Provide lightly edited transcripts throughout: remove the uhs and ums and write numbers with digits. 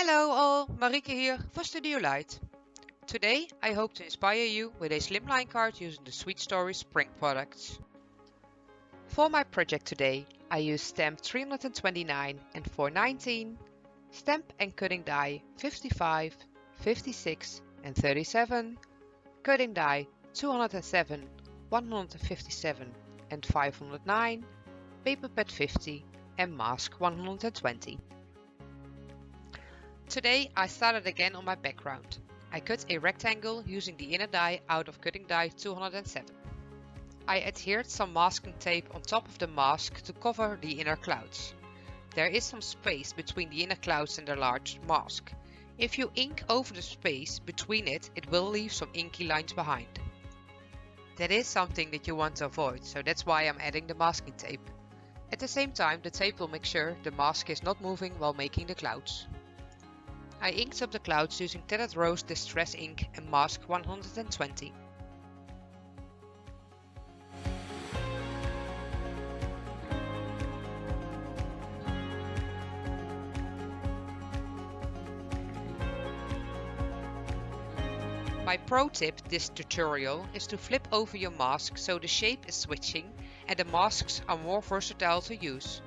Hello all, Marieke here for Studio Light. Today I hope to inspire you with a Slimline card using the Sweet Story Spring products. For my project today I use stamp 329 and 419, stamp and cutting die 55, 56 and 37, cutting die 207, 157 and 509, paper pad 50 and mask 120. Today I started again on my background. I cut a rectangle using the inner die out of cutting die 207. I adhered some masking tape on top of the mask to cover the inner clouds. There is some space between the inner clouds and the large mask. If you ink over the space between it will leave some inky lines behind. That is something that you want to avoid, so that's why I'm adding the masking tape. At the same time, the tape will make sure the mask is not moving while making the clouds. I inked up the clouds using Tethered Rose Distress ink and mask 120. My pro tip this tutorial is to flip over your mask so the shape is switching and the masks are more versatile to use.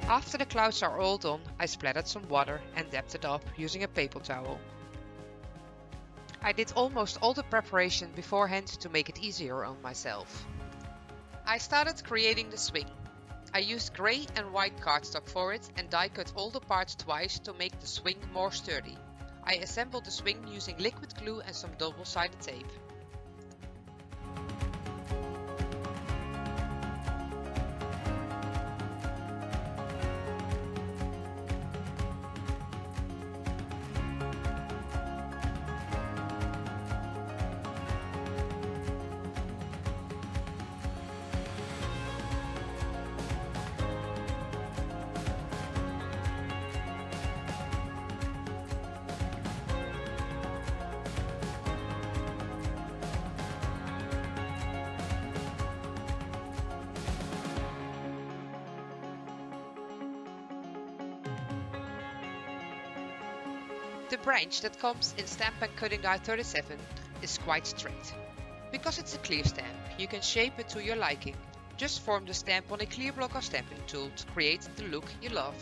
After the clouds are all done, I splattered some water and dabbed it up using a paper towel. I did almost all the preparation beforehand to make it easier on myself. I started creating the swing. I used grey and white cardstock for it and die cut all the parts twice to make the swing more sturdy. I assembled the swing using liquid glue and some double-sided tape. The branch that comes in stamp and cutting die 37 is quite straight. Because it's a clear stamp, you can shape it to your liking. Just form the stamp on a clear block or stamping tool to create the look you love.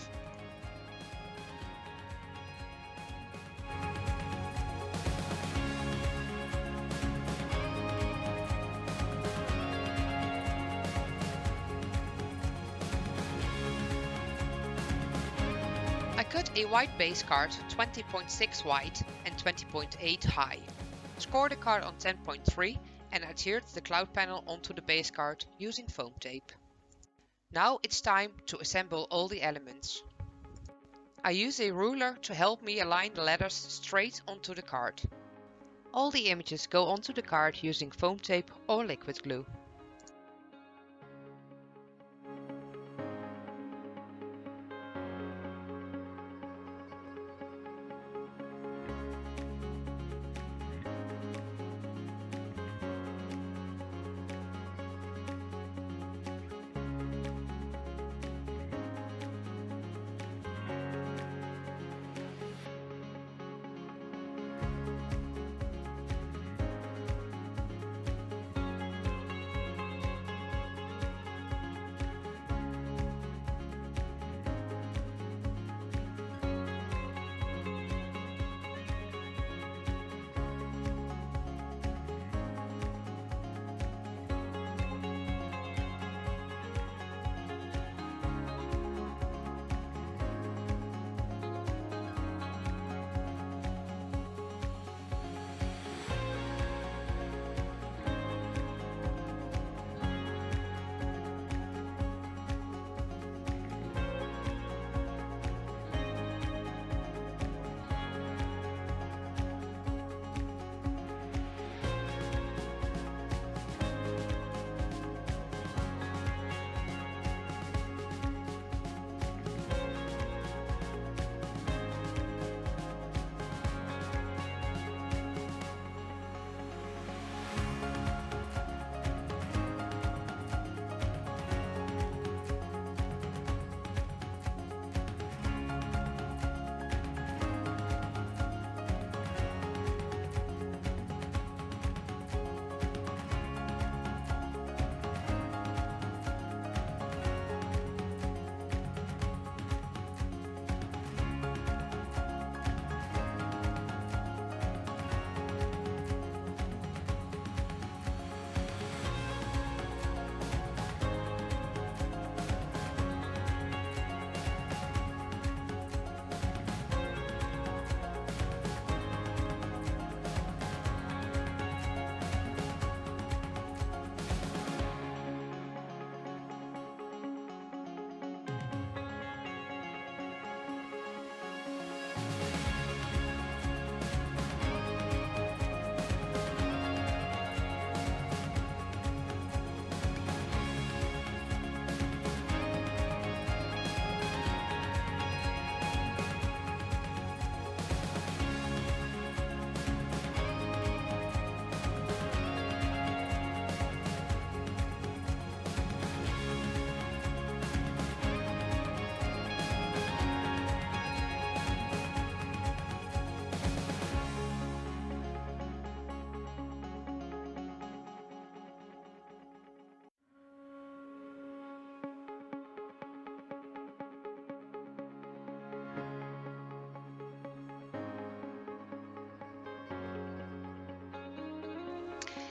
I cut a white base card 20.6 wide and 20.8 high. Scored the card on 10.3 and adhered the cloud panel onto the base card using foam tape. Now it's time to assemble all the elements. I use a ruler to help me align the letters straight onto the card. All the images go onto the card using foam tape or liquid glue.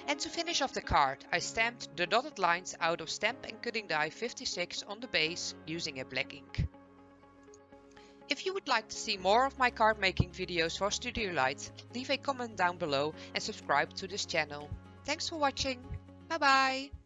And to finish off the card, I stamped the dotted lines out of Stamp and Cutting Die 56 on the base using a black ink. If you would like to see more of my card making videos for Studio Light, leave a comment down below and subscribe to this channel. Thanks for watching. Bye bye!